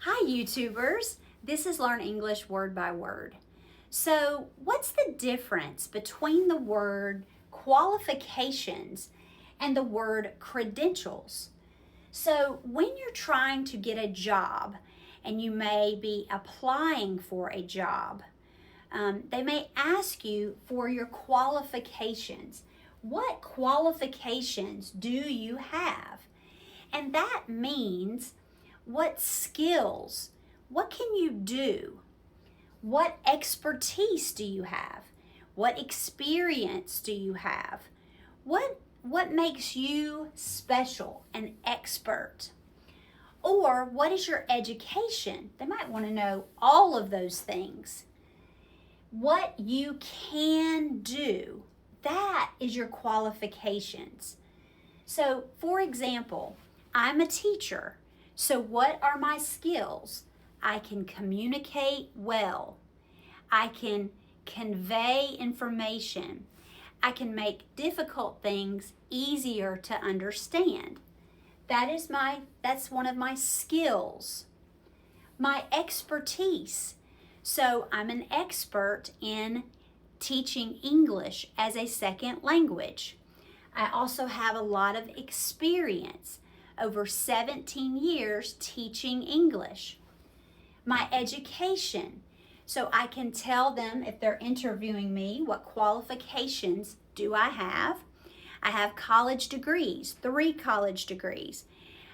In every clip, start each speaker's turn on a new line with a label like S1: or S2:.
S1: Hi YouTubers, this is Learn English Word by Word. So what's the difference between the word qualifications and the word credentials? So when you're trying to get a job and you may be applying for a job, they may ask you for your qualifications. What qualifications do you have? And that means what skills, what can you do? What expertise do you have? What experience do you have? What makes you special and expert? Or what is your education? They might want to know all of those things. What you can do, that is your qualifications. So, for example, I'm a teacher. So what are my skills? I can communicate well. I can convey information. I can make difficult things easier to understand. That's one of my skills. My expertise. So I'm an expert in teaching English as a second language. I also have a lot of experience. Over 17 years teaching English. My education, so I can tell them if they're interviewing me, what qualifications do I have? I have college degrees, 3 college degrees.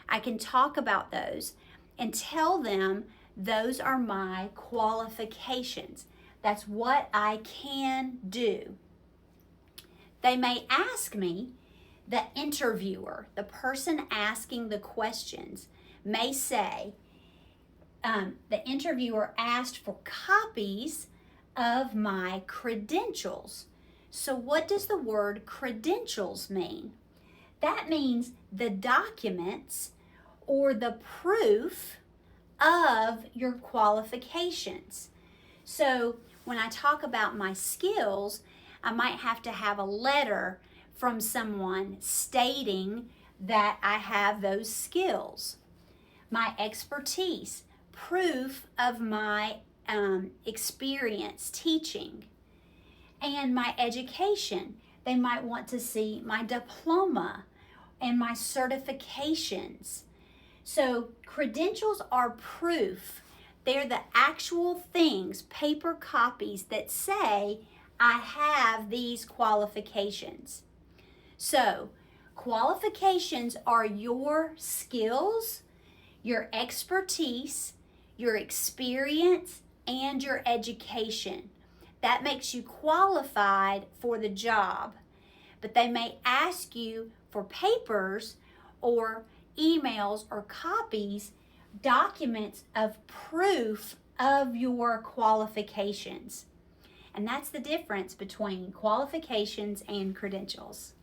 S1: I can talk about those and tell them those are my qualifications. That's what I can do. They may ask me, the interviewer, the person asking the questions, may say, the interviewer asked for copies of my credentials. So what does the word credentials mean? That means the documents or the proof of your qualifications. So when I talk about my skills, I might have to have a letter from someone stating that I have those skills. My expertise, proof of my experience teaching. And my education, they might want to see my diploma and my certifications. So credentials are proof. They're the actual things, paper copies that say I have these qualifications. So, qualifications are your skills, your expertise, your experience, and your education. That makes you qualified for the job. But they may ask you for papers or emails or copies, documents of proof of your qualifications. And that's the difference between qualifications and credentials.